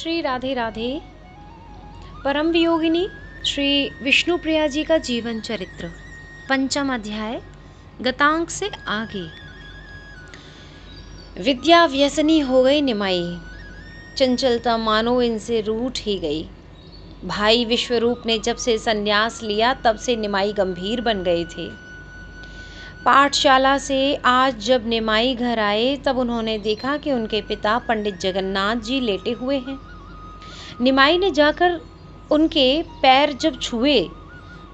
श्री राधे राधे। परम वियोगिनी श्री विष्णुप्रिया जी का जीवन चरित्र, पंचम अध्याय, गतांक से आगे। विद्या व्यसनी हो गई निमाई, चंचलता मानो इनसे रूठ ही गई। भाई विश्वरूप ने जब से संन्यास लिया तब से निमाई गंभीर बन गए थे। पाठशाला से आज जब निमाई घर आए तब उन्होंने देखा कि उनके पिता पंडित जगन्नाथ जी लेटे हुए हैं। निमाई ने जाकर उनके पैर जब छुए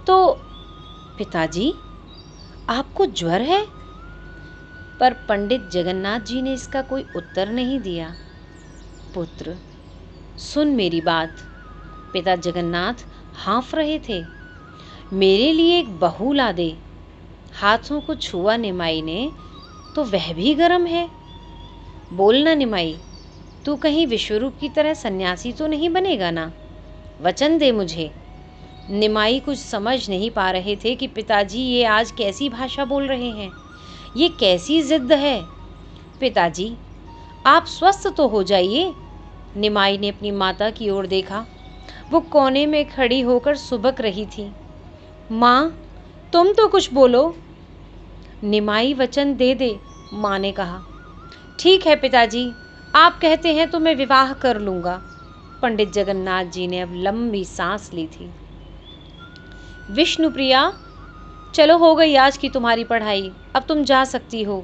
तो पिताजी, आपको ज्वर है? पर पंडित जगन्नाथ जी ने इसका कोई उत्तर नहीं दिया। पुत्र, सुन मेरी बात। पिता जगन्नाथ हाँफ रहे थे। मेरे लिए एक बहू ला दे। हाथों को छुआ निमाई ने तो वह भी गर्म है। बोलना निमाई, तू कहीं विश्वरूप की तरह सन्यासी तो नहीं बनेगा ना? वचन दे मुझे। निमाई कुछ समझ नहीं पा रहे थे कि पिताजी ये आज कैसी भाषा बोल रहे हैं, ये कैसी जिद है। पिताजी, आप स्वस्थ तो हो जाइए। निमाई ने अपनी माता की ओर देखा। वो कोने में खड़ी होकर सुबक रही थी। माँ, तुम तो कुछ बोलो। निमाई, वचन दे दे, माँ ने कहा। ठीक है पिताजी, आप कहते हैं तो मैं विवाह कर लूँगा। पंडित जगन्नाथ जी ने अब लंबी सांस ली थी। विष्णुप्रिया, चलो, हो गई आज की तुम्हारी पढ़ाई, अब तुम जा सकती हो।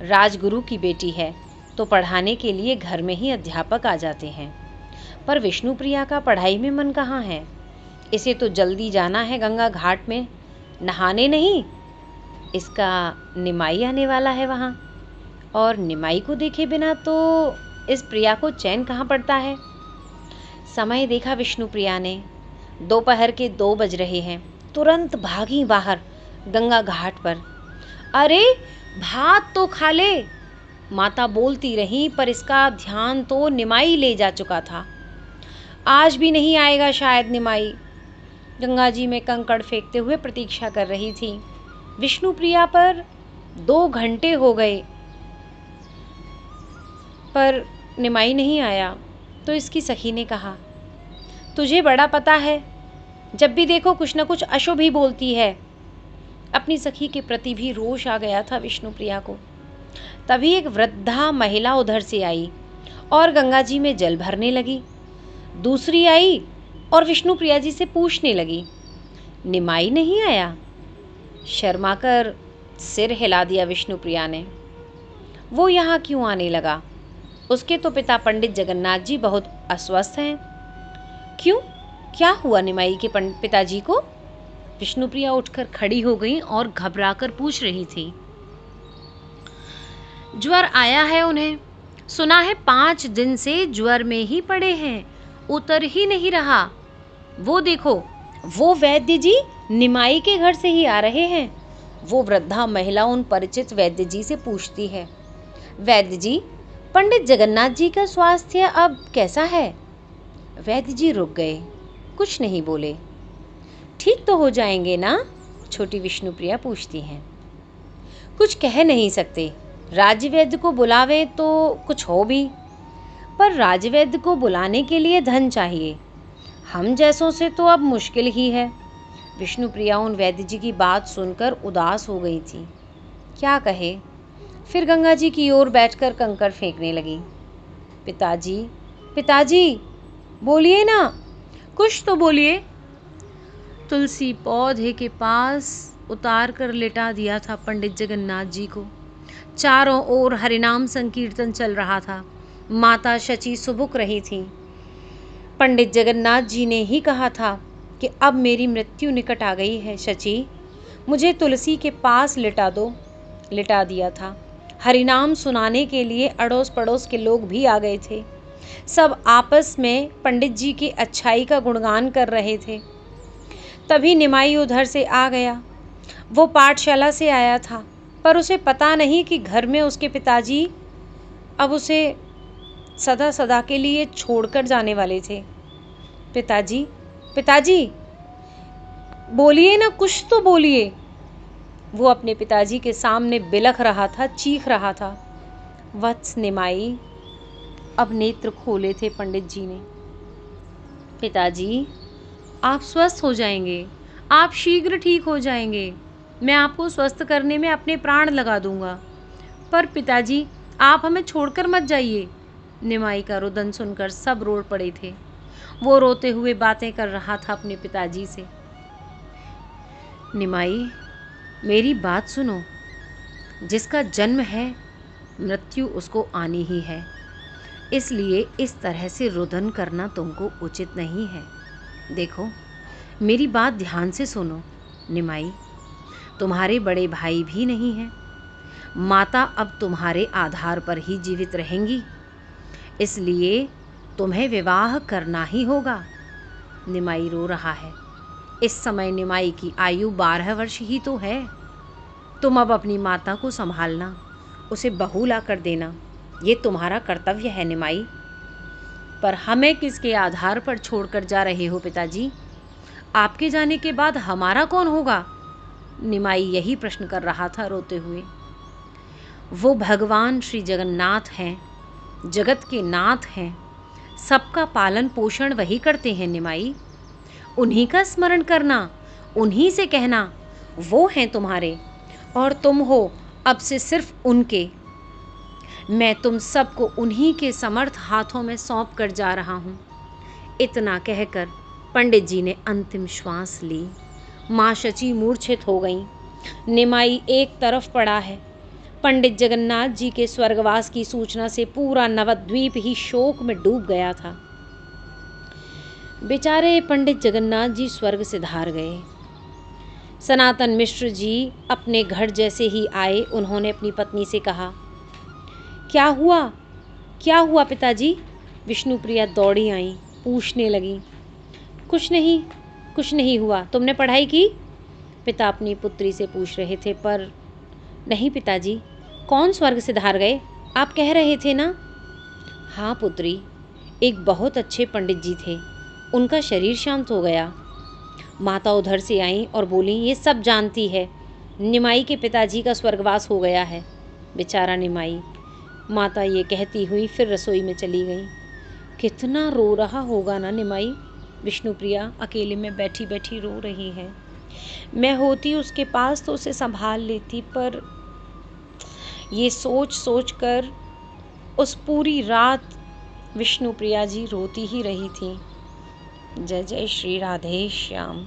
राजगुरु की बेटी है तो पढ़ाने के लिए घर में ही अध्यापक आ जाते हैं, पर विष्णुप्रिया का पढ़ाई में मन कहाँ है। इसे तो जल्दी जाना है गंगा घाट में नहाने। नहीं, इसका निमाई आने वाला है वहाँ, और निमाई को देखे बिना तो इस प्रिया को चैन कहाँ पड़ता है। समय देखा विष्णुप्रिया ने, दोपहर के 2 बज रहे हैं। तुरंत भागी बाहर गंगा घाट पर। अरे, भात तो खा ले, माता बोलती रही, पर इसका ध्यान तो निमाई ले जा चुका था। आज भी नहीं आएगा शायद निमाई। गंगा जी में कंकड़ फेंकते हुए प्रतीक्षा कर रही थी। विष्णुप्रिया पर 2 घंटे हो गए पर निमाई नहीं आया। तो इसकी सखी ने कहा, तुझे बड़ा पता है, जब भी देखो कुछ न कुछ अशुभ ही बोलती है। अपनी सखी के प्रति भी रोष आ गया था विष्णुप्रिया को। तभी एक वृद्धा महिला उधर से आई और गंगा जी में जल भरने लगी। दूसरी आई और विष्णुप्रिया जी से पूछने लगी, निमाई नहीं आया? शर्माकर सिर हिला दिया विष्णुप्रिया ने। वो यहाँ क्यों आने लगा? उसके तो पिता पंडित जगन्नाथ जी बहुत अस्वस्थ हैं। क्यों, क्या हुआ निमाई के पिताजी को? विष्णुप्रिया उठकर खड़ी हो गई और घबराकर पूछ रही थी। ज्वर आया है उन्हें, सुना है 5 दिन से ज्वर में ही पड़े हैं, उतर ही नहीं रहा। वो देखो, वो वैद्य जी निमाई के घर से ही आ रहे हैं। वो वृद्धा महिला उन परिचित वैद्य जी से पूछती है, वैद्य जी, पंडित जगन्नाथ जी का स्वास्थ्य अब कैसा है? वैद्य जी रुक गए, कुछ नहीं बोले। ठीक तो हो जाएंगे ना? छोटी विष्णुप्रिया पूछती हैं। कुछ कह नहीं सकते, राजवैद्य को बुलावे तो कुछ हो भी, पर राजवैद्य को बुलाने के लिए धन चाहिए। हम जैसों से तो अब मुश्किल ही है। विष्णुप्रिया उन वैद्य जी की बात सुनकर उदास हो गई थी। क्या कहे? फिर गंगा जी की ओर बैठकर कंकड़ फेंकने लगी। पिताजी, पिताजी, बोलिए ना, कुछ तो बोलिए। तुलसी पौधे के पास उतार कर लिटा दिया था पंडित जगन्नाथ जी को। चारों ओर हरिनाम संकीर्तन चल रहा था। माता शची सुबुक रही थी। पंडित जगन्नाथ जी ने ही कहा था कि अब मेरी मृत्यु निकट आ गई है शची, मुझे तुलसी के पास लिटा दो। लिटा दिया था। हरिनाम सुनाने के लिए अड़ोस पड़ोस के लोग भी आ गए थे। सब आपस में पंडित जी की अच्छाई का गुणगान कर रहे थे। तभी निमाई उधर से आ गया। वो पाठशाला से आया था, पर उसे पता नहीं कि घर में उसके पिताजी अब उसे सदा सदा के लिए छोड़कर जाने वाले थे। पिताजी, पिताजी, बोलिए ना, कुछ तो बोलिए। वो अपने पिताजी के सामने बिलख रहा था, चीख रहा था। वत्स निमाई, अब नेत्र खोले थे पंडित जी ने। पिताजी, आप स्वस्थ हो जाएंगे, आप शीघ्र ठीक हो जाएंगे। मैं आपको स्वस्थ करने में अपने प्राण लगा दूंगा। पर पिताजी, आप हमें छोड़कर मत जाइए। निमाई का रुदन सुनकर सब रो पड़े थे। वो रोते हुए बातें कर रहा था अपने पिताजी से। निमाई, मेरी बात सुनो। जिसका जन्म है, मृत्यु उसको आनी ही है। इसलिए इस तरह से रुदन करना तुमको उचित नहीं है। देखो, मेरी बात ध्यान से सुनो। निमाई, तुम्हारे बड़े भाई भी नहीं हैं। माता अब तुम्हारे आधार पर ही जीवित रहेंगी, इसलिए तुम्हें विवाह करना ही होगा। निमाई रो रहा है। इस समय निमाई की आयु 12 वर्ष ही तो है। तुम अब अपनी माता को संभालना, उसे बहू ला कर देना, ये तुम्हारा कर्तव्य है निमाई। पर हमें किसके आधार पर छोड़कर जा रहे हो पिताजी? आपके जाने के बाद हमारा कौन होगा? निमाई यही प्रश्न कर रहा था रोते हुए। वो भगवान श्री जगन्नाथ हैं, जगत के नाथ हैं, सबका पालन पोषण वही करते हैं निमाई। उन्हीं का स्मरण करना, उन्हीं से कहना वो हैं तुम्हारे, और तुम हो अब से सिर्फ उनके। मैं तुम सबको उन्हीं के समर्थ हाथों में सौंप कर जा रहा हूँ। इतना कहकर पंडित जी ने अंतिम श्वास ली। माँ शची मूर्छित हो गईं। निमाई एक तरफ पड़ा है। पंडित जगन्नाथ जी के स्वर्गवास की सूचना से पूरा नवद्वीप ही शोक में डूब गया था। बेचारे पंडित जगन्नाथ जी स्वर्ग से धार गए। सनातन मिश्र जी अपने घर जैसे ही आए, उन्होंने अपनी पत्नी से कहा, क्या हुआ, क्या हुआ पिताजी? विष्णुप्रिया दौड़ी आई, पूछने लगी। कुछ नहीं हुआ। तुमने पढ़ाई की? पिता अपनी पुत्री से पूछ रहे थे। पर नहीं पिताजी। कौन स्वर्ग से धार गए? आप कह रहे थे ना? हाँ पुत्री, एक बहुत अच्छे पंडित जी थे, उनका शरीर शांत हो गया। माता उधर से आई और बोली, ये सब जानती है, निमाई के पिताजी का स्वर्गवास हो गया है। बेचारा निमाई। माता ये कहती हुई फिर रसोई में चली गई। कितना रो रहा होगा ना निमाई। विष्णुप्रिया अकेले में बैठी बैठी रो रही है। मैं होती उसके पास तो उसे संभाल लेती, पर ये सोच सोच कर उस पूरी रात विष्णुप्रिया जी रोती ही रही थी। जय जय श्री राधे श्याम।